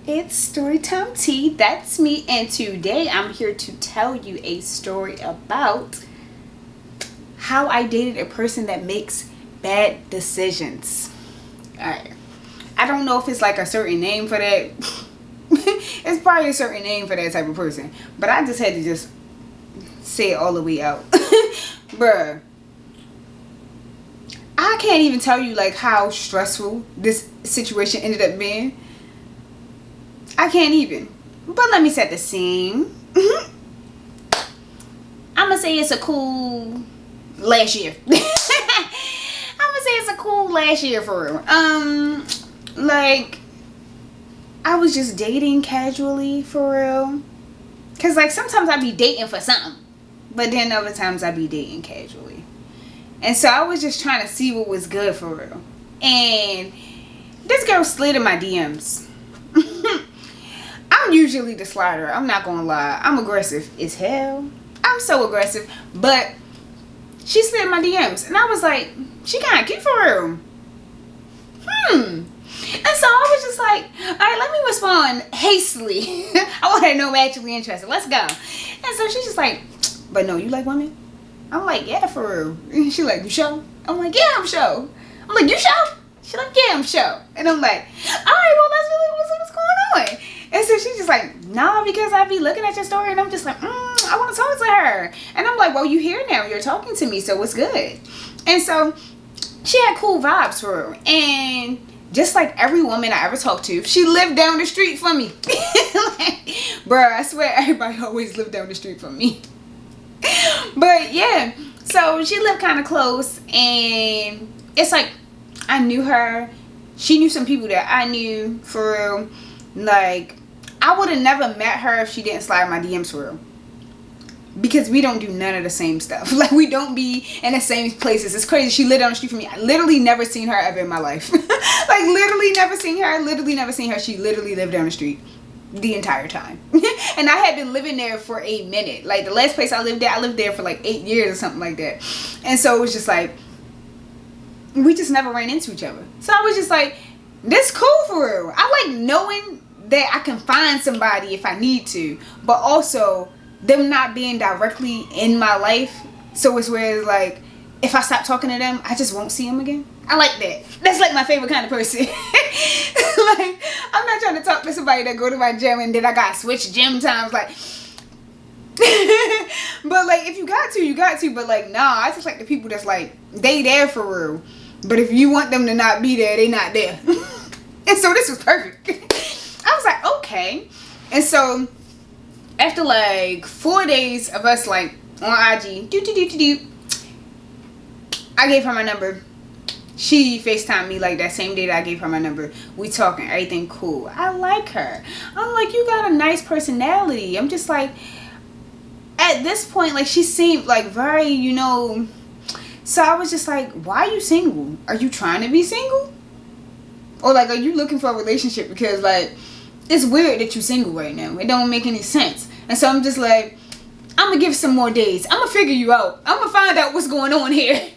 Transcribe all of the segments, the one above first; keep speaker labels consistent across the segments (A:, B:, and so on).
A: It's Storytime Tea. That's me, and today I'm here to tell you a story about how I dated a person that makes bad decisions. Alright. I don't know if it's like a certain name for that. It's probably a certain name for that type of person. But I just had to just say it all the way out. Bruh. I can't even tell you like how stressful this situation ended up being. I can't even. But let me set the scene. I'm gonna say it's a cool last year. I'm gonna say it's a cool last year for real. Like I was just dating casually for real. Cause like sometimes I be dating for something, but then other times I be dating casually. And so I was just trying to see what was good for real. And this girl slid in my DMs. I'm usually the slider. I'm not gonna lie. I'm aggressive as hell. I'm so aggressive. But she slid in my DMs. And I was like, she kind of cute for real. And so I was just like, alright, let me respond hastily. I want to know I'm actually interested. Let's go. And so she's just like, but no, you like women? I'm like, yeah, for real. And she like, you sure? I'm like, yeah, I'm sure. I'm like, you sure? She like, yeah, I'm sure. And I'm like, alright, well, that's really what's going on. And so she's just like, nah, because I be looking at your story and I'm just like, I want to talk to her. And I'm like, well, you here now. You're talking to me, so it's good. And so she had cool vibes for her. And just like every woman I ever talked to, she lived down the street from me. Like, bruh, I swear everybody always lived down the street from me. But yeah, so she lived kind of close. And it's like, I knew her. She knew some people that I knew for real. Like, I would have never met her if she didn't slide my DMs for real. Because we don't do none of the same stuff. Like, we don't be in the same places. It's crazy. She lived down the street from me. I literally never seen her ever in my life. Like, literally never seen her. Literally never seen her. She literally lived down the street the entire time. And I had been living there for a minute. Like, the last place I lived there for like 8 years or something like that. And so it was just like, we just never ran into each other. So I was just like, this cool for real. I like knowing that I can find somebody if I need to, but also them not being directly in my life. So it's where it's like, if I stop talking to them, I just won't see them again. I like that. That's like my favorite kind of person. Like, I'm not trying to talk to somebody that go to my gym and then I gotta switch gym times. Like, but like, if you got to, you got to. But like, nah, I just like the people that's like, they there for real. But if you want them to not be there, they not there. And so this was perfect. I was like, okay. And so after like 4 days of us like on IG, I gave her my number. She FaceTimed me like that same day that I gave her my number. We talking, everything cool. I like her. I'm like, you got a nice personality. I'm just like, at this point, like, she seemed like very, you know. So I was just like, why are you single? Are you trying to be single? Or like, are you looking for a relationship? Because like, it's weird that you're single right now. It don't make any sense. And so I'm just like, I'm going to give some more days. I'm going to figure you out. I'm going to find out what's going on here.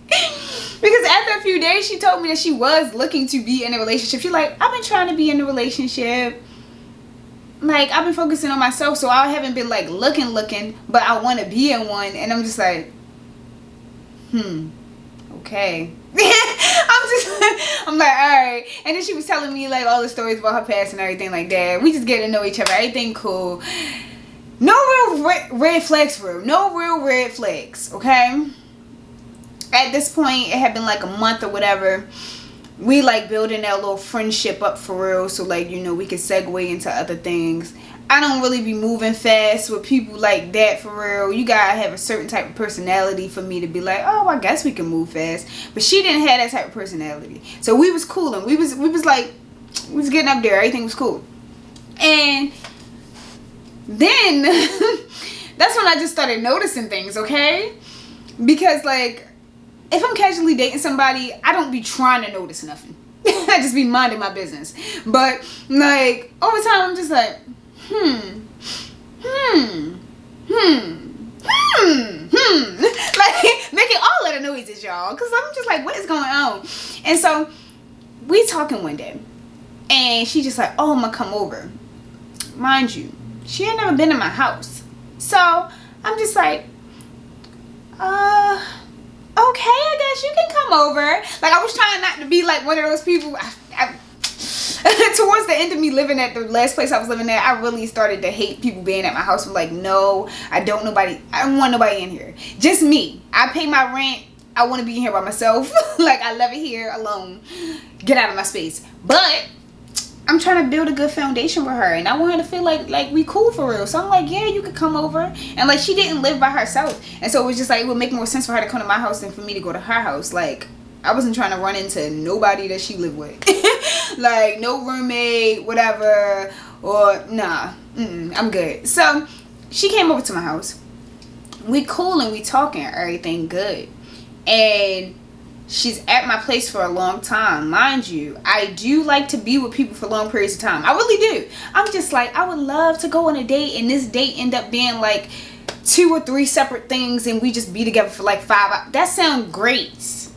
A: Because after a few days, she told me that she was looking to be in a relationship. She's like, I've been trying to be in a relationship. Like, I've been focusing on myself. So I haven't been like looking. But I want to be in one. And I'm just like, okay. I'm like, alright. And then she was telling me like all the stories about her past and everything like that. We just get to know each other. Everything cool. No real red flags for real. No real red flags. Okay. At this point, it had been like a month or whatever. We like building that little friendship up for real. So like, you know, we could segue into other things. I don't really be moving fast with people like that for real. You gotta have a certain type of personality for me to be like, oh, I guess we can move fast. But she didn't have that type of personality. So we was cool and we was like, we was getting up there. Everything was cool. And then that's when I just started noticing things, okay? Because like, if I'm casually dating somebody, I don't be trying to notice nothing. I just be minding my business. But like, over time, I'm just like, like making all of the noises, y'all, because I'm just like, what is going on? And so we talking one day And she just like, oh, I'm gonna come over. Mind you, she had never been in my house. So I'm just like, okay, I guess you can come over. Like, I was trying not to be like one of those people. Towards the end of me living at the last place I was living at, I really started to hate people being at my house. I'm like, no, I don't want nobody in here. Just me. I pay my rent. I want to be in here by myself. Like, I love it here alone. Get out of my space. But I'm trying to build a good foundation with her, and I want her to feel like we cool for real. So I'm like, yeah, you could come over. And like, she didn't live by herself, and so it was just like, it would make more sense for her to come to my house than for me to go to her house. Like, I wasn't trying to run into nobody that she lived with. Like, no roommate, whatever, or nah, I'm good. So she came over to my house. We cool and we talking, everything good. And she's at my place for a long time. Mind you, I do like to be with people for long periods of time. I really do. I'm just like, I would love to go on a date, and this date end up being like 2 or 3 separate things, and we just be together for like 5 hours. That sounds great.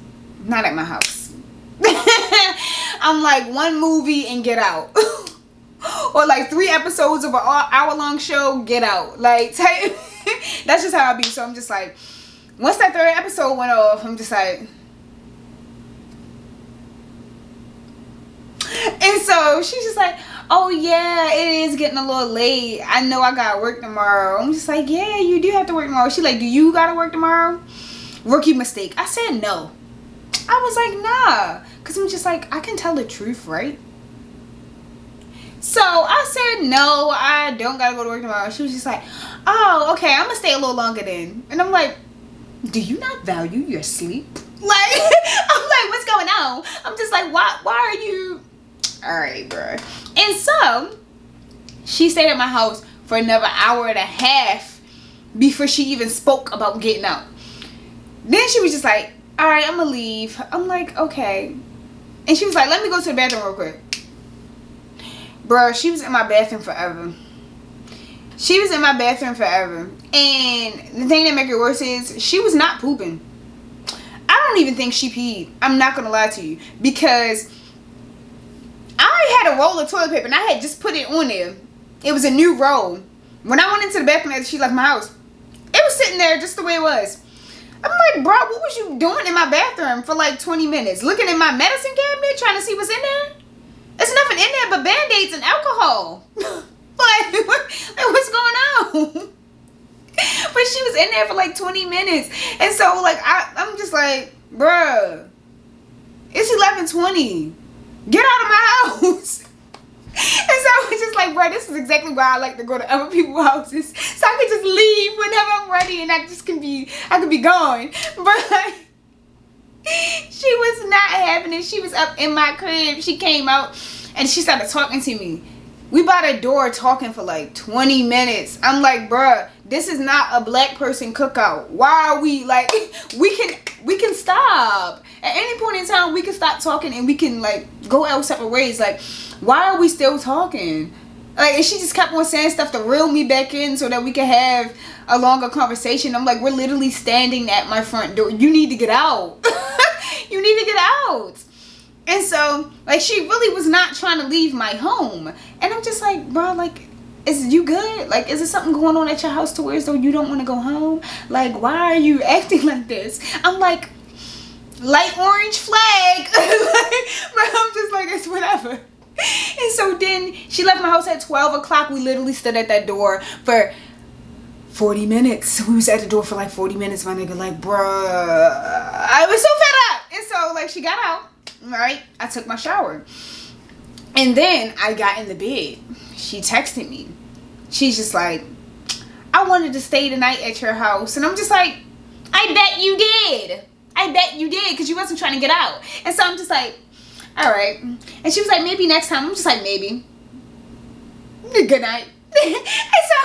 A: Not at my house. I'm like, 1 movie and get out. Or like 3 episodes of an hour-long show, get out. Like, that's just how I be. So I'm just like, once that 3rd episode went off, I'm just like, and so she's just like, oh yeah, it is getting a little late. I know I gotta work tomorrow. I'm just like, yeah, you do have to work tomorrow. She's like, do you gotta work tomorrow? Rookie mistake. I said no. I was like, nah. Because I'm just like, I can tell the truth, right? So I said, no, I don't gotta go to work tomorrow. She was just like, oh, okay, I'm gonna stay a little longer then. And I'm like, do you not value your sleep? Like, I'm like, what's going on? I'm just like, why are you... Alright, bro. And so she stayed at my house for another hour and a half before she even spoke about getting out. Then she was just like, alright, I'm gonna leave. I'm like, okay. And she was like, let me go to the bathroom real quick. Bro, she was in my bathroom forever. She was in my bathroom forever. And the thing that makes it worse is she was not pooping. I don't even think she peed. I'm not gonna lie to you. Because I had a roll of toilet paper and I had just put it on there. It was a new roll. When I went into the bathroom after she left my house, it was sitting there just the way it was. I'm like, bro, what was you doing in my bathroom for like 20 minutes? Looking in my medicine cabinet, trying to see what's in there? There's nothing in there but Band-Aids and alcohol. Like, what's going on? But she was in there for like 20 minutes. And so, like, I'm just like, bruh, it's 11:20. Get out of my house. And so I was just like, bro, this is exactly why I like to go to other people's houses. So I could just leave whenever I'm ready and I could be gone. But she was not having it. She was up in my crib. She came out and she started talking to me. We by the door talking for like 20 minutes. I'm like, bruh, this is not a black person cookout. Why are we like, we can stop. At any point in time, we can stop talking and we can like go our separate ways. Like, why are we still talking? Like, and she just kept on saying stuff to reel me back in so that we can have a longer conversation. I'm like, we're literally standing at my front door. You need to get out. You need to get out. And so, like, she really was not trying to leave my home. And I'm just like, bro, like, is you good? Like, is there something going on at your house to where as though you don't want to go home? Like, why are you acting like this? I'm like, light orange flag. But I'm just like, it's whatever. And so then she left my house at 12 o'clock. We literally stood at that door for 40 minutes. We was at the door for like 40 minutes, my nigga. Like, bruh, I was so fed up. And so, like, she got out. Right? I took my shower. And then I got in the bed. She texted me. She's just like, I wanted to stay tonight at your house. And I'm just like, I bet you did. I bet you did, because you wasn't trying to get out. And so I'm just like, all right. And she was like, maybe next time. I'm just like, maybe. Good night. And so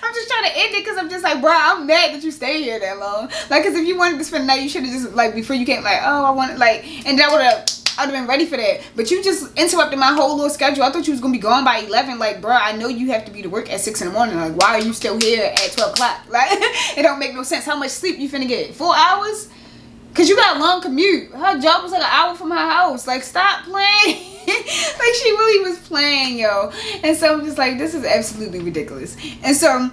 A: I'm just trying to end it because I'm just like, bro, I'm mad that you stayed here that long. Like, because if you wanted to spend the night, you should have just, like, before you came, like, oh, I want, like, and then I would have been ready for that. But you just interrupted my whole little schedule. I thought you was going to be gone by 11. Like, bro, I know you have to be to work at 6 in the morning. Like, why are you still here at 12 o'clock? Like, it don't make no sense. How much sleep you finna get? 4 hours? Because you got a long commute. Her job was like an hour from her house. Like, stop playing. Like, she really was playing, yo. And so I'm just like, this is absolutely ridiculous. And so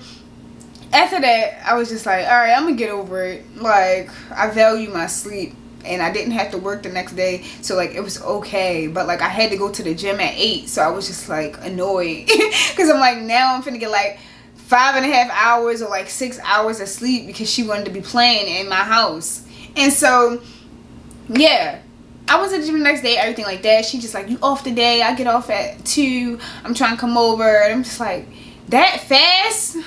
A: after that, I was just like, all right, I'm gonna get over it. Like, I value my sleep, and I didn't have to work the next day, so like it was okay. But like, I had to go to the gym at 8, so I was just like annoyed because I'm like, now I'm finna get like 5.5 hours or like 6 hours of sleep because she wanted to be playing in my house. And so yeah, I was at the gym the next day, everything like that. She just like, you off today? I get off at 2. I'm trying to come over. And I'm just like, that fast?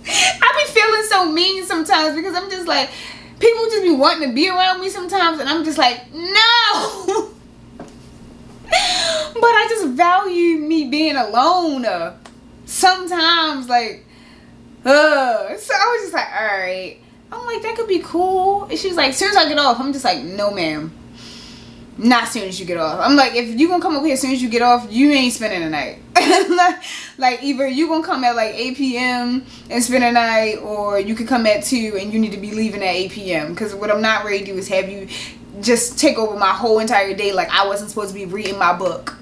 A: I be feeling so mean sometimes because I'm just like, people just be wanting to be around me sometimes, and I'm just like, no. But I just value me being alone sometimes, like, so I was just like, all right. I'm like, that could be cool. And she's like, as soon as I get off, I'm just like, no ma'am, not as soon as you get off. I'm like, if you gonna come up here as soon as you get off, you ain't spending the night. Like, either you gonna come at like 8 p.m. and spend the night, or you could come at 2 and you need to be leaving at 8 p.m. Because what I'm not ready to do is have you just take over my whole entire day like I wasn't supposed to be reading my book.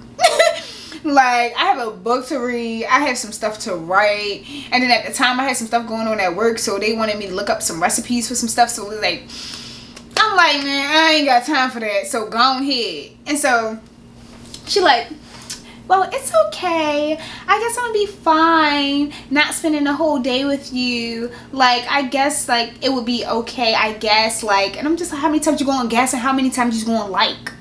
A: Like, I have a book to read, I have some stuff to write, and then at the time I had some stuff going on at work, so they wanted me to look up some recipes for some stuff. So like, I'm like, man, I ain't got time for that, so go ahead. And so she like, well, it's okay, I guess I'm gonna be fine not spending the whole day with you. Like, I guess like it would be okay, I guess. Like, and I'm just like, how many times you gonna guess and how many times you gonna like?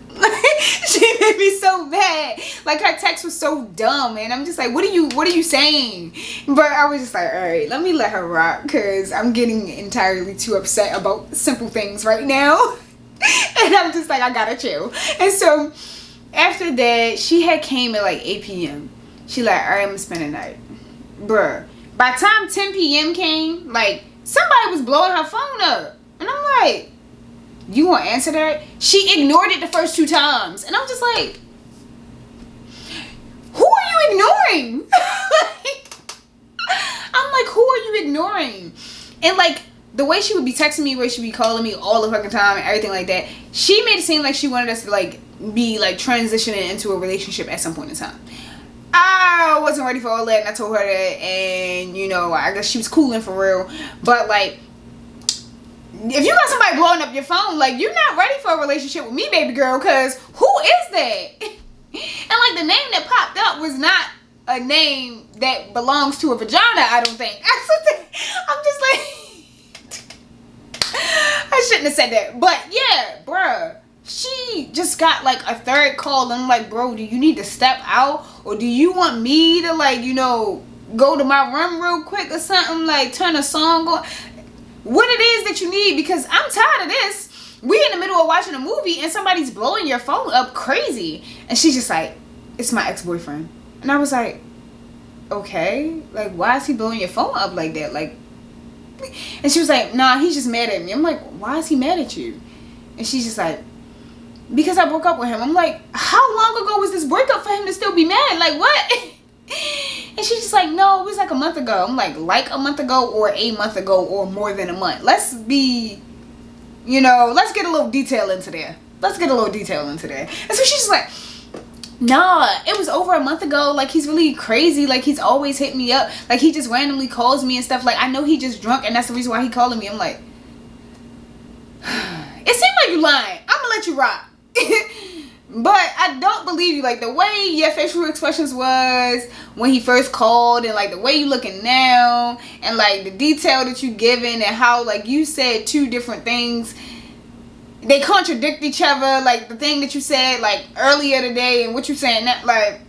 A: She made me so mad. Like, her text was so dumb, and I'm just like, what are you saying? But I was just like, all right, let me let her rock, because I'm getting entirely too upset about simple things right now. And I'm just like, I gotta chill. And so after that, she had came at like 8 p.m. She like, all right, I'm gonna spend the night. Bruh, by the time 10 p.m. came, like, somebody was blowing her phone up, and I'm like, you gonna answer that? She ignored it the first 2 times, and I'm just like, who are you ignoring? I'm like, who are you ignoring? And like, the way she would be texting me, the way she'd be calling me all the fucking time and everything like that, she made it seem like she wanted us to like be like transitioning into a relationship at some point in time. I wasn't ready for all that, and I told her that, and you know, I guess she was cooling for real. But like, if you got somebody blowing up your phone, like, you're not ready for a relationship with me, baby girl, because who is that? And like, the name that popped up was not a name that belongs to a vagina, I don't think. I'm just like, I shouldn't have said that. But yeah, bruh, she just got like a 3rd call, and I'm like, bro, do you need to step out, or do you want me to, like, you know, go to my room real quick or something, like turn a song on? What it is that you need, because I'm tired of this. We in the middle of watching a movie and somebody's blowing your phone up crazy. And she's just like, it's my ex-boyfriend. And I was like, okay, like, why is he blowing your phone up like that? Like, and she was like, nah, he's just mad at me. I'm like, why is he mad at you? And she's just like, because I broke up with him. I'm like, how long ago was this breakup for him to still be mad? Like, what? And she's just like, no, it was like a month ago. I'm like a month ago, or a month ago, or more than a month. Let's be, you know, let's get a little detail into there. And so she's just like, nah, it was over a month ago. Like, he's really crazy. Like, he's always hit me up. Like, he just randomly calls me and stuff. Like, I know he just drunk, and that's the reason why he calling me. I'm like, it seemed like you lying. I'm gonna let you rock. But I don't believe you. Like, the way your facial expressions was when he first called, and like the way you looking now, and like the detail that you given, and how like you said 2 different things, they contradict each other. Like, the thing that you said like earlier today and what you saying now, like,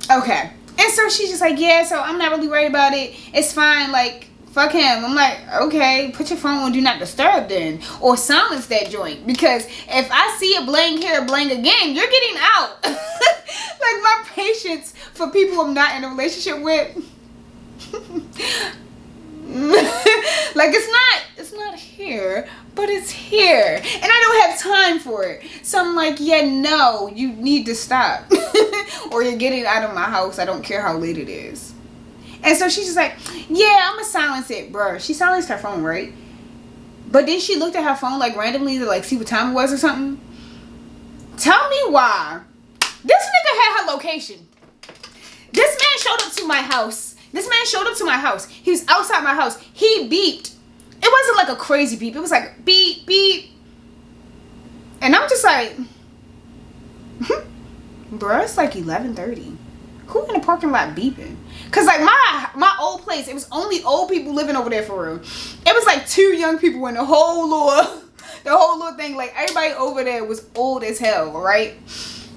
A: okay. And so she's just like, yeah, so I'm not really worried about it, it's fine, like, fuck him. I'm like, okay, put your phone on do not disturb then, or silence that joint, because if I see a blank here, blank again, you're getting out. Like, my patience for people I'm not in a relationship with, like, it's not here, but it's here, and I don't have time for it. So I'm like, yeah, no, you need to stop. Or you're getting out of my house. I don't care how late it is. And so she's just like, yeah, I'm gonna silence it, bro. She silenced her phone, right? But then she looked at her phone like randomly to like see what time it was or something. Tell me why. This nigga had her location. This man showed up to my house. He was outside my house. He beeped. It wasn't like a crazy beep. It was like beep, beep. And I'm just like, bruh, it's like 11:30. Who in the parking lot beeping? Cause like my old place, it was only old people living over there for real. It was like 2 young people in the whole little thing. Like everybody over there was old as hell, right?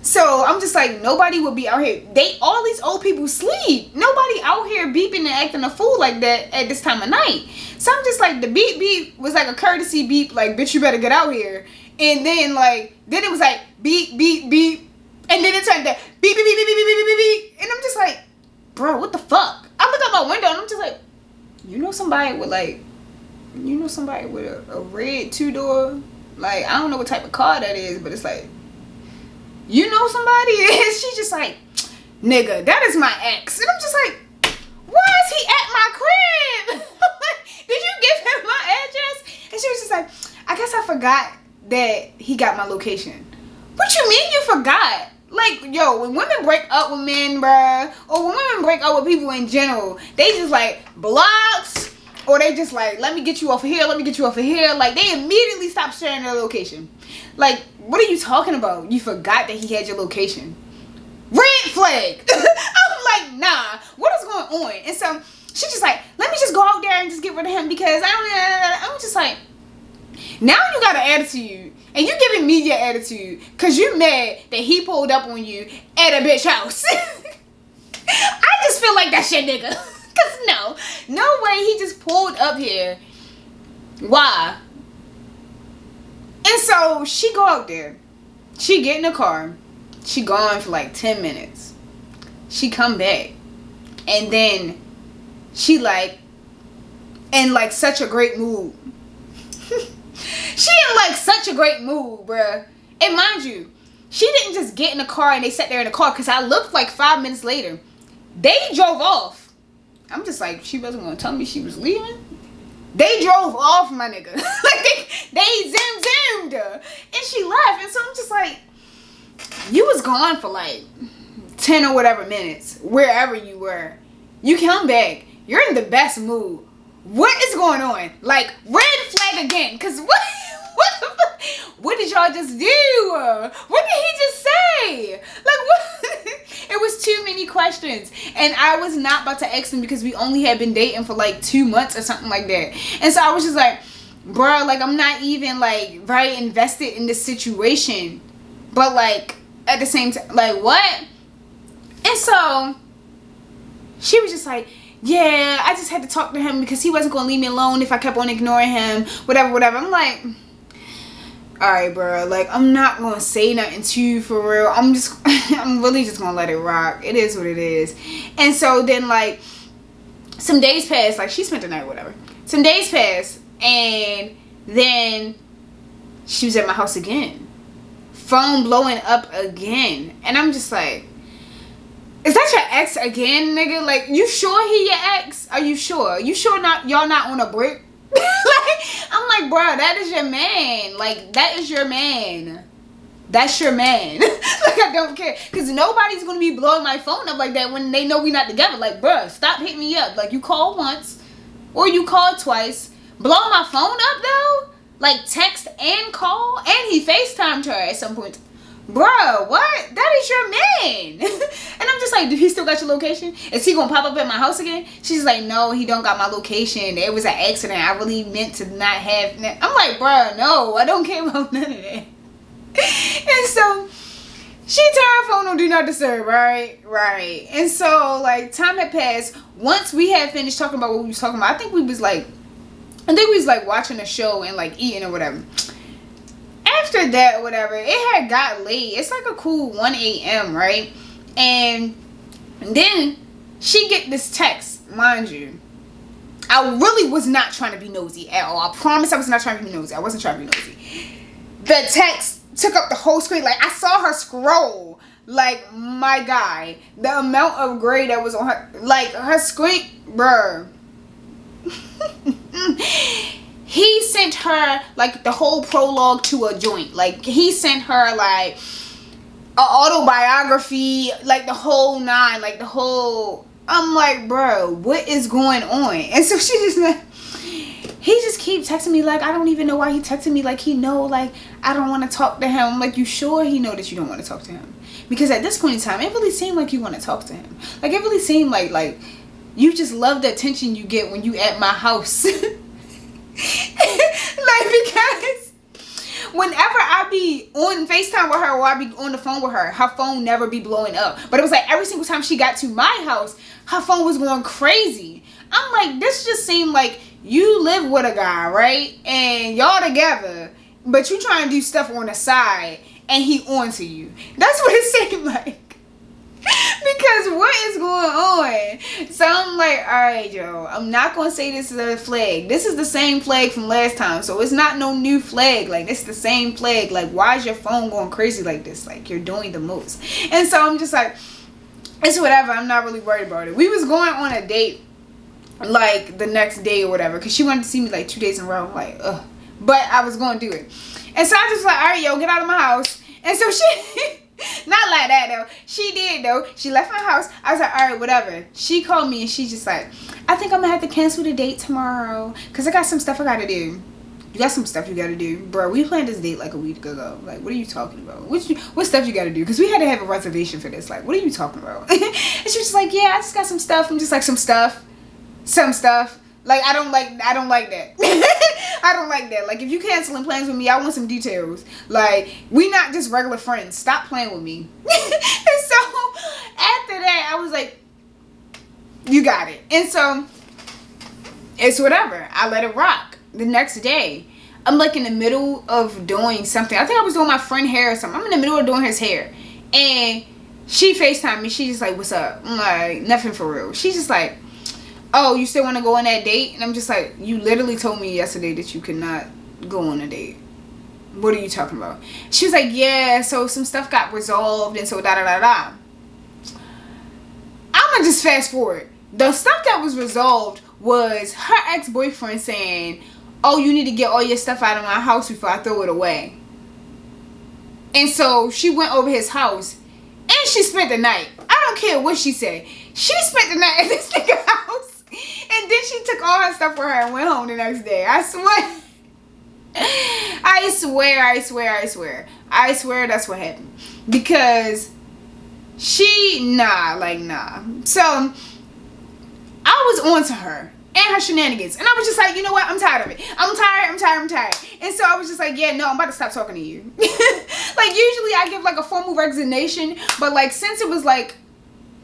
A: So I'm just like, nobody would be out here. All these old people sleep. Nobody out here beeping and acting a fool like that at this time of night. So I'm just like, the beep beep was like a courtesy beep, like, bitch, you better get out here. And then it was like beep beep beep, and then it turned to beep beep beep beep beep beep beep beep. And I'm just like, bro, what the fuck? I look out my window and I'm just like, you know somebody with a red 2-door, like, I don't know what type of car that is, but it's like, you know somebody? And she's just like, nigga, that is my ex. And I'm just like, why is he at my crib? Did you give him my address? And she was just like, I guess I forgot that he got my location. What you mean you forgot? Like, yo, when women break up with men, bruh, or when women break up with people in general, they just like blocks, or they just like, let me get you off of here, Like, they immediately stop sharing their location. Like, what are you talking about? You forgot that he had your location. Red flag. I'm like, nah, what is going on? And so she's just like, let me just go out there and just get rid of him because I'm just like, now you got an attitude, and you giving me your attitude because you mad that he pulled up on you at a bitch house. I just feel like that's your nigga. Because no way he just pulled up here. Why? And so she go out there. She get in the car. She gone for like 10 minutes. She come back. And then she like, in like such a great mood. She in like such a great mood, bruh. And mind you, she didn't just get in the car and they sat there in the car, because I looked like 5 minutes later. They drove off. I'm just like, she wasn't going to tell me she was leaving. They drove off, my nigga. Like, they zoomed. And she left. And so I'm just like, you was gone for like 10 or whatever minutes, wherever you were. You come back. You're in the best mood. What is going on? Like, red flag again. Because what did y'all just do? What did he just say? Like, what? It was too many questions. And I was not about to ask him because we only had been dating for like 2 months or something like that. And so I was just like, bro, like, I'm not even like very invested in this situation. But like, at the same time, like, what? And so she was just like, yeah, I just had to talk to him because he wasn't going to leave me alone if I kept on ignoring him, whatever. I'm like, alright, bro, like, I'm not going to say nothing to you for real. I'm really just going to let it rock. It is what it is. And so then, like, some days passed, like, she spent the night, whatever. Some days passed, and then she was at my house again. Phone blowing up again. And I'm just like, is that your ex again, nigga? Like, you sure he your ex? Are you sure? You sure y'all not on a break? Like, I'm like, bro, that is your man. Like, that is your man. That's your man. Like, I don't care. Because nobody's going to be blowing my phone up like that when they know we not together. Like, bro, stop hitting me up. Like, you called once or you called twice. Blow my phone up, though? Like, text and call? And he FaceTimed her at some point. Bro, what? That is your man. And I'm just like, do he still got your location? Is he gonna pop up at my house again? She's like, no, he don't got my location. It was an accident. I really meant to not have. I'm like, bro, no, I don't care about none of that. And so she turned her phone on do not disturb, right? And so, like, time had passed. Once we had finished talking about what we was talking about, I think we was like watching a show and like eating or whatever. After that or whatever, it had got late. It's like a cool 1 a.m., right? And then she get this text, mind you. I really was not trying to be nosy at all. I promise I was not trying to be nosy. I wasn't trying to be nosy. The text took up the whole screen. Like, I saw her scroll. Like, my guy. The amount of gray that was on her. Like, her screen. Bruh. He sent her like the whole prologue to a joint. Like, he sent her like autobiography, like the whole nine, like the whole. I'm like, bro, what is going on? And so she just like, he just keep texting me like, I don't even know why he texted me, like he know like I don't want to talk to him. I'm like, you sure he know that you don't want to talk to him? Because at this point in time, it really seemed like you want to talk to him. Like it really seemed like you just love the attention you get when you at my house. Like, because whenever I be on FaceTime with her or I be on the phone with her phone never be blowing up. But it was like every single time she got to my house, her phone was going crazy. I'm like, this just seemed like you live with a guy, right? And y'all together, but you trying to do stuff on the side and he on to you. That's what it seemed like. Because what is going on? So I'm like, alright, Joe, I'm not going to say this is a flag. This is the same flag from last time. So it's not no new flag. Like, it's the same flag. Like, why is your phone going crazy like this? Like, you're doing the most. And so I'm just like, it's whatever. I'm not really worried about it. We was going on a date, like, the next day or whatever. Because she wanted to see me, like, 2 days in a row. I'm like, ugh. But I was going to do it. And so I just like, alright, yo, get out of my house. And so she... Not like that though. She did though. She left my house. I was like, alright, whatever. She called me and she's just like, I think I'm gonna have to cancel the date tomorrow because I got some stuff I gotta do. You got some stuff you gotta do, bro. We planned this date like a week ago. Like, what are you talking about? What stuff you gotta do? Because we had to have a reservation for this. Like, what are you talking about? And she was just like, yeah, I just got some stuff. I'm just like, some stuff. Like, I don't like that. I don't like that. Like, if you canceling plans with me, I want some details. Like, we not just regular friends. Stop playing with me. And so, after that, I was like, you got it. And so, it's whatever. I let it rock. The next day, I'm like in the middle of doing something. I think I was doing my friend hair or something. I'm in the middle of doing his hair. And she FaceTimed me. She's just like, what's up? I'm like, nothing for real. She's just like, oh, you still want to go on that date? And I'm just like, you literally told me yesterday that you could not go on a date. What are you talking about? She was like, yeah, so some stuff got resolved and so da-da-da-da. I'm going to just fast forward. The stuff that was resolved was her ex-boyfriend saying, oh, you need to get all your stuff out of my house before I throw it away. And so she went over his house and she spent the night. I don't care what she said. She spent the night at this nigga's house. And then she took all her stuff with her and went home the next day. I swear. I swear that's what happened. Because nah. So, I was on to her and her shenanigans. And I was just like, you know what? I'm tired of it. I'm tired. And so I was just like, yeah, no, I'm about to stop talking to you. Like, usually I give like a formal resignation. But like, since it was like,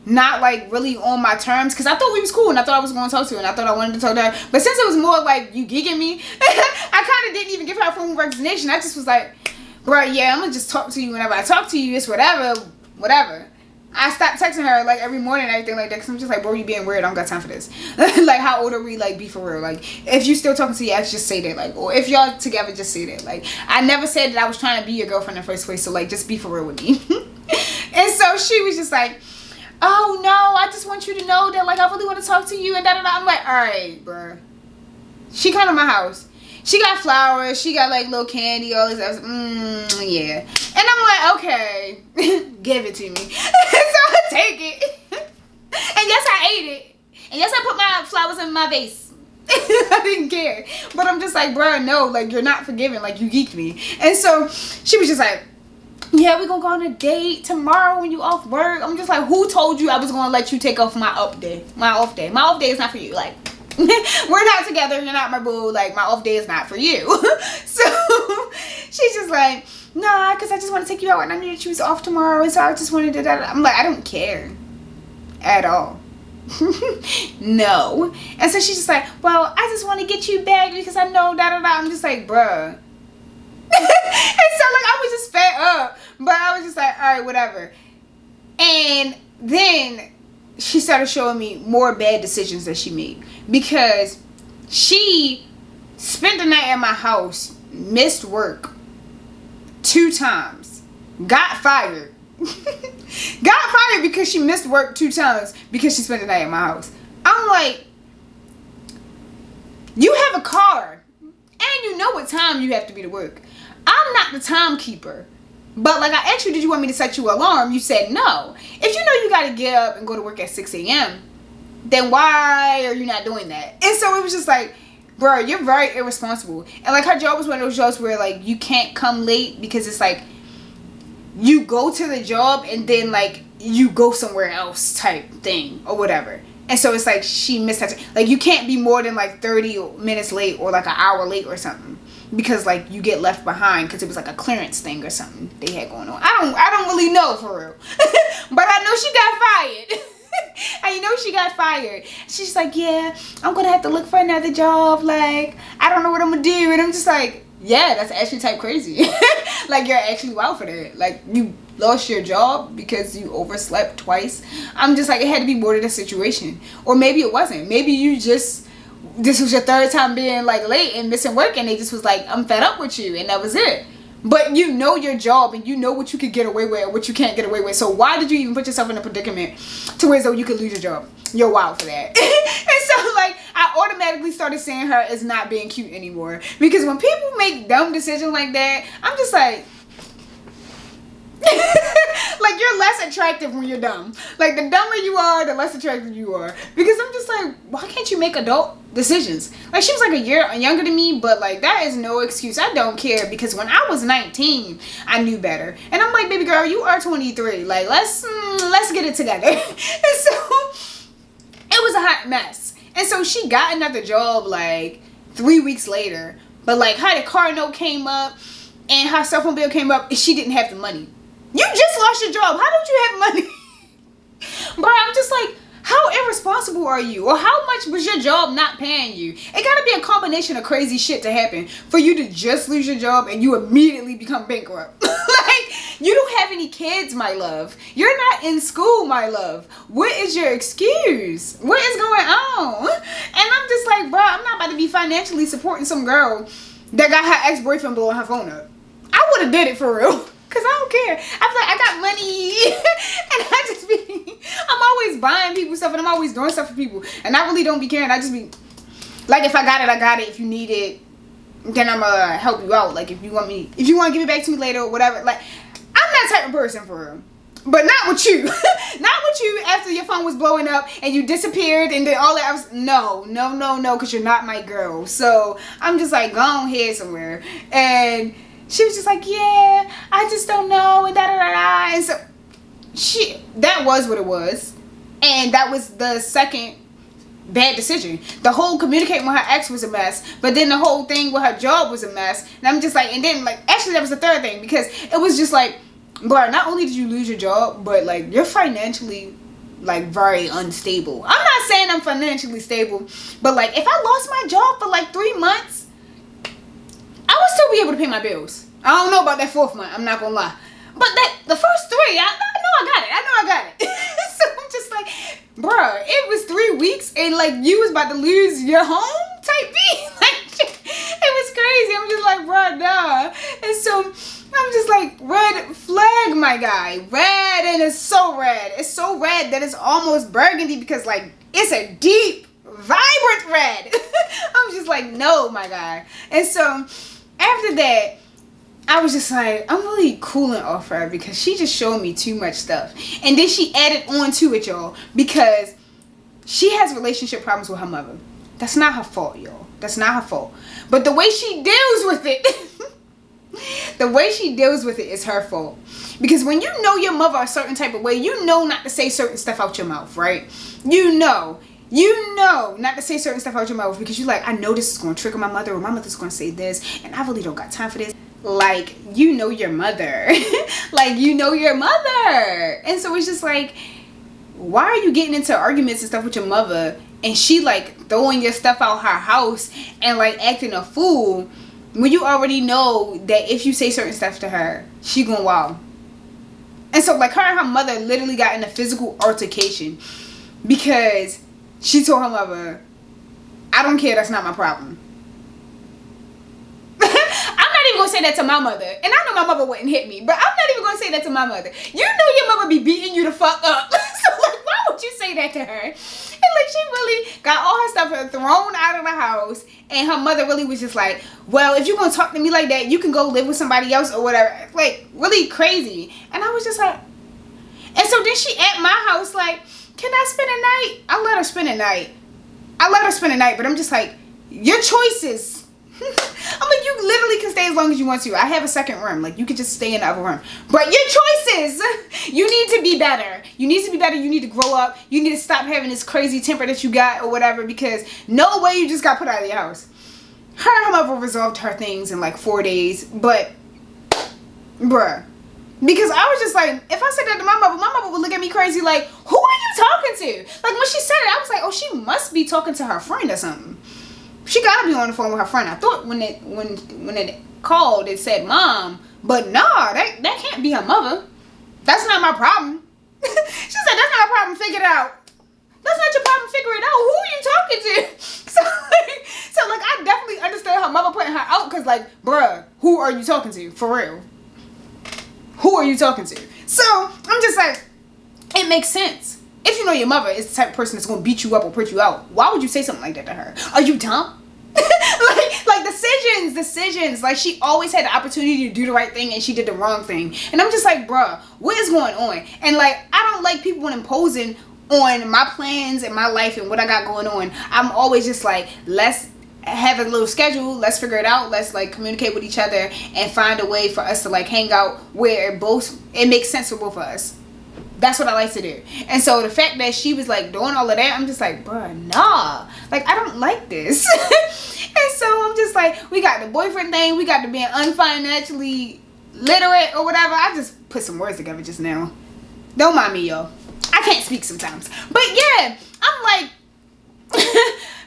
A: not like really on my terms, because I thought we was cool and I thought I was going to talk to her and I thought I wanted to talk to her, but since it was more like you gigging me, I kind of didn't even give her a formal resignation. I just was like, bro, yeah, I'm gonna just talk to you whenever I talk to you. It's whatever. I stopped texting her like every morning and everything like that because I'm just like, bro, you being weird. I don't got time for this. Like, how old are we? Like, be for real. Like, if you still talking to your ex, just say that. Like, or if y'all together, just say that. Like, I never said that I was trying to be your girlfriend in the first place, so like, just be for real with me. And so she was just like, oh no, I just want you to know that like I really want to talk to you and da-da-da. I'm like, alright, bro. She come to my house. She got flowers. She got like little candy, all this stuff. Yeah. And I'm like, okay, give it to me. So I take it. And yes, I ate it. And yes, I put my flowers in my vase. I didn't care. But I'm just like, bro, no, like you're not forgiving. Like you geeked me. And so she was just like, yeah, we're gonna go on a date tomorrow when you off work. I'm just like, who told you I was gonna let you take off my off day? My off day is not for you. Like, we're not together. You're not my boo. Like, my off day is not for you. So she's just like, nah, because I just want to take you out and I knew that you was off tomorrow. And so I just wanted to, I'm like, I don't care at all. No. And so she's just like, well, I just want to get you back because I know da-da-da. I'm just like, bruh. And so like I was just fed up, but I was just like, all right, whatever. And then she started showing me more bad decisions that she made because she spent the night at my house, missed work 2 times, got fired. Got fired because she missed work 2 times because she spent the night at my house. I'm like, you have a car and you know what time you have to be to work. I'm not the timekeeper. But like I asked you, did you want me to set you an alarm? You said no. If you know you got to get up and go to work at 6 a.m., then why are you not doing that? And so it was just like, bro, you're very irresponsible. And like her job was one of those jobs where like you can't come late because it's like you go to the job and then like you go somewhere else type thing or whatever. And so it's like she missed that. Like you can't be more than like 30 minutes late or like an hour late or something because like you get left behind because it was like a clearance thing or something they had going on. I don't really know for real. But I know she got fired. And you know she got fired. She's like, yeah, I'm gonna have to look for another job. Like, I don't know what I'm gonna do. And I'm just like, yeah, that's actually type crazy. Like, you're actually wild for that. Like, you lost your job because you overslept twice. I'm just like, it had to be more to the situation. Or maybe it wasn't. Maybe you just, this was your third time being like late and missing work and they just was like, I'm fed up with you, and that was it. But you know your job and you know what you could get away with and what you can't get away with. So why did you even put yourself in a predicament to where as though you could lose your job? You're wild for that. And so like I automatically started seeing her as not being cute anymore. Because when people make dumb decisions like that, I'm just like, like you're less attractive when you're dumb. Like the dumber you are, the less attractive you are. Because I'm just like, why can't you make adult decisions? Like she was like a year younger than me, but like that is no excuse. I don't care because when I was 19, I knew better. And I'm like, baby girl, you are 23. Like let's get it together. And so it was a hot mess. And so she got another job like 3 weeks later. But like her car note came up and her cell phone bill came up and she didn't have the money. You just lost your job. How don't you have money? But I'm just like, how irresponsible are you? Or how much was your job not paying you? It gotta be a combination of crazy shit to happen for you to just lose your job and you immediately become bankrupt. Like, you don't have any kids, my love. You're not in school, my love. What is your excuse? What is going on? And I'm just like, bro, I'm not about to be financially supporting some girl that got her ex-boyfriend blowing her phone up. I would have did it for real. Cause I don't care. I'm like, I got money. And I just be, I'm always buying people stuff and I'm always doing stuff for people. And I really don't be caring. I just be, like if I got it, I got it. If you need it, then I'm gonna help you out. Like if you want to give it back to me later or whatever. Like, I'm that type of person for real. But not with you. Not with you after your phone was blowing up and you disappeared and then all that. I was, no, because you're not my girl. So I'm just like, go on here somewhere. And she was just like, yeah, I just don't know, and da-da-da-da. And so, that was what it was. And that was the second bad decision. The whole communicating with her ex was a mess. But then the whole thing with her job was a mess. And I'm just like, and then, like, actually that was the third thing. Because it was just like, bro, not only did you lose your job, but, like, you're financially, like, very unstable. I'm not saying I'm financially stable. But, like, if I lost my job for, like, 3 months, I would still be able to pay my bills. I don't know about that 4th month. I'm not gonna lie. But the first 3, I know I got it. So I'm just like, bruh, it was 3 weeks and like you was about to lose your home type beat. Like, it was crazy. I'm just like, bruh, nah. And so I'm just like, red flag, my guy. Red, and it's so red. It's so red that it's almost burgundy because like it's a deep, vibrant red. I'm just like, no, my guy. And so after that, I was just like, I'm really cooling off her because she just showed me too much stuff. And then she added on to it, y'all, because she has relationship problems with her mother. That's not her fault, y'all. That's not her fault. But the way she deals with it, the way she deals with it is her fault. Because when you know your mother a certain type of way, you know not to say certain stuff out your mouth, right? You know not to say certain stuff out your mouth because you're like, I know this is going to trigger my mother or my mother's going to say this and I really don't got time for this. Like, you know your mother. Like, you know your mother. And so it's just like, why are you getting into arguments and stuff with your mother and she like throwing your stuff out her house and like acting a fool when you already know that if you say certain stuff to her, she gonna wow. And so like her and her mother literally got in a physical altercation because she told her mother, I don't care, that's not my problem. I'm not even gonna say that to my mother. And I know my mother wouldn't hit me, but I'm not even gonna say that to my mother. You know your mother be beating you the fuck up. So like, why would you say that to her? And Like, she really got all her stuff thrown out of the house, and her mother really was just like, well, if you're gonna talk to me like that, you can go live with somebody else or whatever. Like, really crazy. And I was just like, and so then she at my house like, can I spend a night? I let her spend a night, but I'm just like, your choices. I'm like, you literally can stay as long as you want to. I have a second room. Like, you could just stay in the other room. But your choices. You need to be better. You need to be better. You need to grow up. You need to stop having this crazy temper that you got or whatever, because no way you just got put out of your house. Her mother resolved her things in like 4 days. But, bruh. Because I was just like, if I said that to my mother would look at me crazy like, who are you talking to? Like, when she said it, I was like, oh, she must be talking to her friend or something. She gotta be on the phone with her friend. I thought when it called, it said mom, but nah, that can't be her mother. That's not my problem. She said, that's not my problem. Figure it out. That's not your problem. Figure it out. Who are you talking to? So I definitely understand her mother putting her out, because like, bruh, who are you talking to? For real. Who are you talking to? So I'm just like, it makes sense. If you know your mother is the type of person that's going to beat you up or put you out, why would you say something like that to her? Are you dumb? like decisions. Like, she always had the opportunity to do the right thing and she did the wrong thing. And I'm just like, bruh, what is going on? And like, I don't like people imposing on my plans and my life and what I got going on. I'm always just like, let's have a little schedule, let's figure it out, let's like communicate with each other and find a way for us to like hang out where it makes sense for both of us. That's what I like to do. And so the fact that she was like doing all of that, I'm just like, bruh, nah. Like, I don't like this. And so I'm just like, we got the boyfriend thing, we got the being unfinancially literate or whatever. I just put some words together just now. Don't mind me, y'all. I can't speak sometimes. But yeah, I'm like,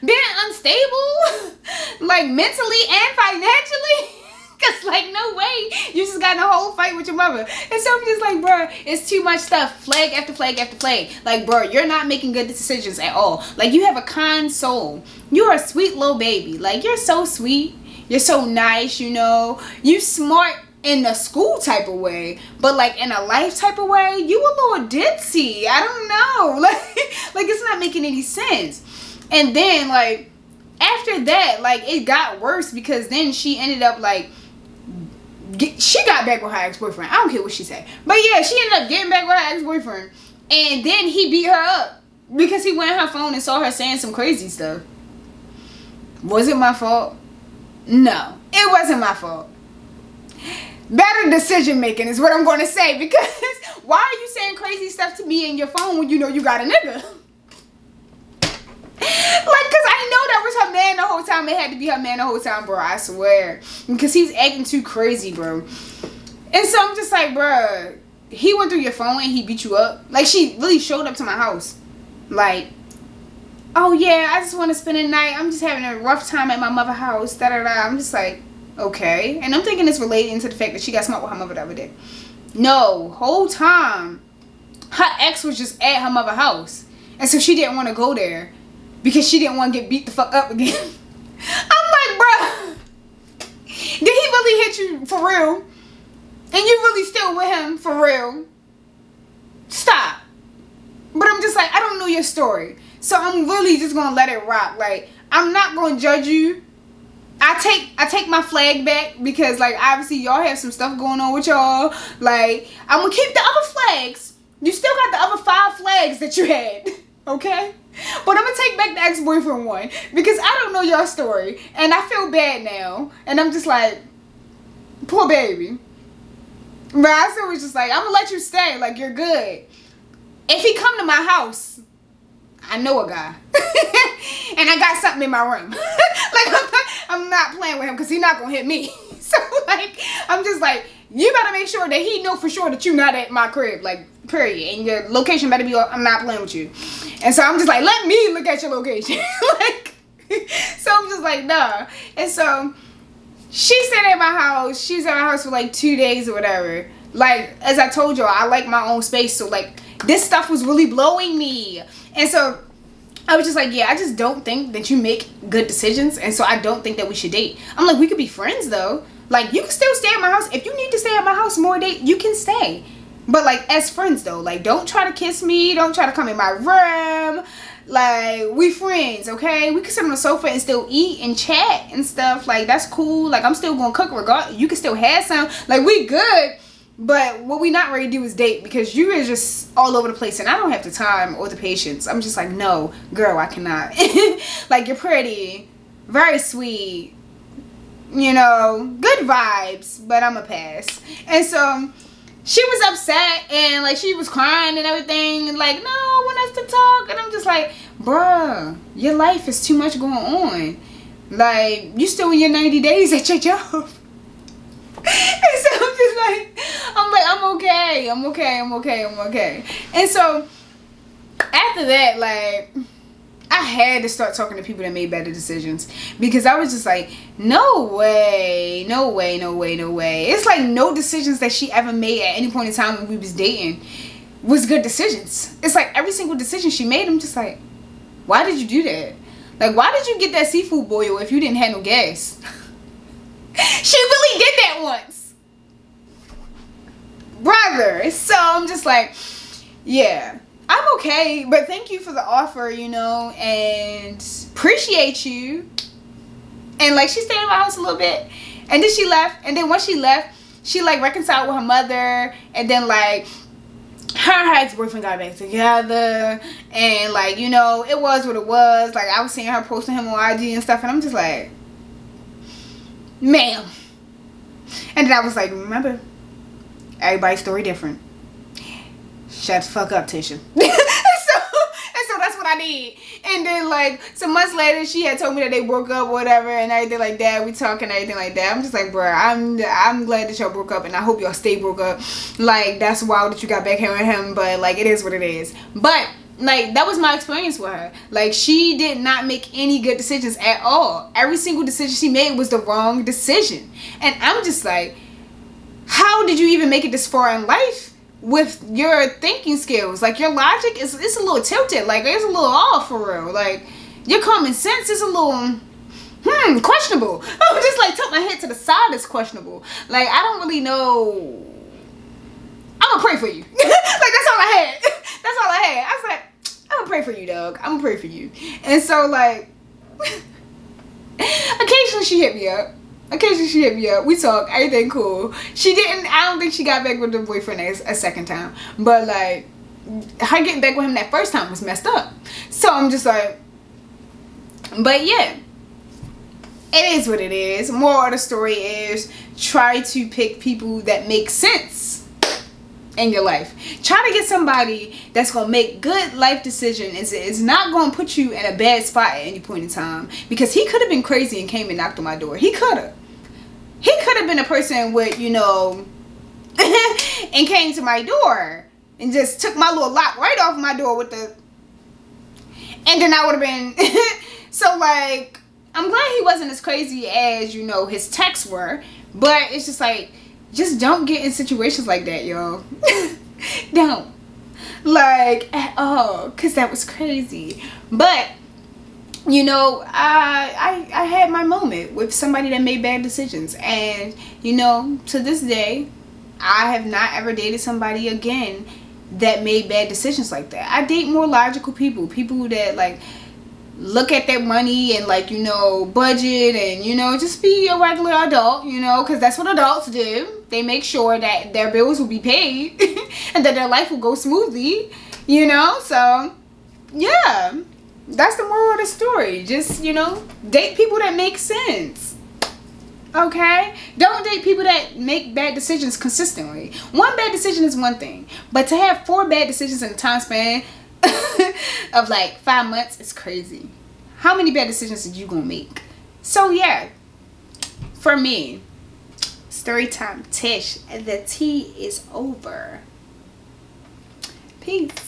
A: being unstable, like mentally and financially. Cause like, no way you just got in a whole fight with your mother. And so I'm just like, bro, it's too much stuff. Flag after flag after flag. Like, bro, you're not making good decisions at all. Like, you have a kind soul. You're a sweet little baby. Like, you're so sweet. You're so nice, you know. You smart in a school type of way, but like in a life type of way, you a little ditzy. I don't know. Like it's not making any sense. And then like after that, like it got worse, because then she ended up like, she got back with her ex-boyfriend. I don't care what she said. But yeah, she ended up getting back with her ex-boyfriend. And then he beat her up because he went on her phone and saw her saying some crazy stuff. Was it my fault? No, it wasn't my fault. Better decision making is what I'm going to say. Because why are you saying crazy stuff to me in your phone when you know you got a nigga? Like, because I know that was her man the whole time. It had to be her man the whole time, bro. I swear. Because he's acting too crazy, bro. And so I'm just like, bro, he went through your phone and he beat you up. Like, she really showed up to my house. Like, oh yeah, I just want to spend a night. I'm just having a rough time at my mother's house. Da da da. I'm just like, okay. And I'm thinking it's relating to the fact that she got smart with her mother the other day. No, whole time, her ex was just at her mother's house. And so she didn't want to go there, because she didn't want to get beat the fuck up again. I'm like, bruh, did he really hit you for real? And you really still with him for real? Stop. But I'm just like, I don't know your story. So I'm really just going to let it rock. Like, I'm not going to judge you. I take my flag back, because like obviously y'all have some stuff going on with y'all. Like, I'm going to keep the other flags. You still got the other 5 flags that you had. Okay? But I'm going to take back the ex-boyfriend one, because I don't know your story. And I feel bad now. And I'm just like, poor baby. But I still was just like, I'm going to let you stay. Like, you're good. If he come to my house, I know a guy. And I got something in my room. Like, I'm not playing with him, because he's not going to hit me. So, like, I'm just like, you better make sure that he know for sure that you're not at my crib. Like, period. And your location better be, I'm not playing with you. And so I'm just like, let me look at your location. Like, so I'm just like, nah. And so she stayed at my house. She was at my house for like 2 days or whatever. Like, as I told y'all, I like my own space. So like, this stuff was really blowing me. And so I was just like, yeah, I just don't think that you make good decisions. And so I don't think that we should date. I'm like, we could be friends though. Like, you can still stay at my house. If you need to stay at my house more date, you can stay. But like, as friends though, like, don't try to kiss me. Don't try to come in my room. Like, we friends, okay? We can sit on the sofa and still eat and chat and stuff. Like, that's cool. Like, I'm still gonna cook regardless. You can still have some. Like, we good. But what we not ready to do is date, because you is just all over the place and I don't have the time or the patience. I'm just like, no, girl, I cannot. Like, you're pretty, very sweet, you know, good vibes, but I'm a pass. And so she was upset and like she was crying and everything and like, no, I want us to talk. And I'm just like, bruh, your life is too much going on. Like, you still in your 90 days at your job. And so I'm just like, I'm okay. And so after that, like, I had to start talking to people that made better decisions, because I was just like, no way. It's like no decisions that she ever made at any point in time when we was dating was good decisions. It's like every single decision she made, I'm just like, why did you do that? Like, why did you get that seafood boil if you didn't have no gas? She really did that once, brother. So I'm just like, yeah, I'm okay, but thank you for the offer, you know, and appreciate you. And like, she stayed in my house a little bit, and then she left. And then once she left, she like reconciled with her mother, and then like her and her ex-boyfriend got back together, and like, you know, it was what it was. Like, I was seeing her posting him on IG and stuff, and I'm just like, ma'am. And then I was like, remember, everybody's story different. Shut the fuck up, Tisha. and so that's what I did. And then like some months later, she had told me that they broke up or whatever and everything like that. We talk and everything like that. I'm just like, bruh, I'm glad that y'all broke up, and I hope y'all stay broke up. Like, that's wild that you got back here with him, but like, it is what it is. But like, that was my experience with her. Like, she did not make any good decisions at all. Every single decision she made was the wrong decision. And I'm just like, how did you even make it this far in life with your thinking skills? Like, your logic is, it's a little tilted. Like, it's a little off for real. Like, your common sense is a little questionable. I'm just like, tilt my head to the side, it's questionable. Like, I don't really know. I'm gonna pray for you. Like, that's all I had. That's all I had. I was like, I'm gonna pray for you, dog. I'm gonna pray for you. And so like, occasionally she hit me up. We talk, everything cool. She didn't, I don't think she got back with the boyfriend a second time. But like, her getting back with him that first time was messed up. So I'm just like, but yeah, it is what it is. Moral of the story is, try to pick people that make sense in your life. Try to get somebody that's gonna make good life decisions. It's not gonna put you in a bad spot at any point in time, because he could have been crazy and came and knocked on my door. He could have been a person with, you know, and came to my door and just took my little lock right off my door with the, and then I would have been so like, I'm glad he wasn't as crazy as, you know, his texts were. But it's just like, just don't get in situations like that, y'all. Don't. Like, at all. Because that was crazy. But, you know, I had my moment with somebody that made bad decisions. And, you know, to this day, I have not ever dated somebody again that made bad decisions like that. I date more logical people. People that, like, look at their money and, like, you know, budget and, you know, just be a regular adult, you know, because that's what adults do. They make sure that their bills will be paid and that their life will go smoothly, you know. So yeah, that's the moral of the story. Just, you know, date people that make sense. Okay? Don't date people that make bad decisions consistently. One bad decision is one thing, but to have 4 bad decisions in a time span of like 5 months is crazy. How many bad decisions did you gonna make? So yeah, for me, story time, Tish. The tea is over. Peace.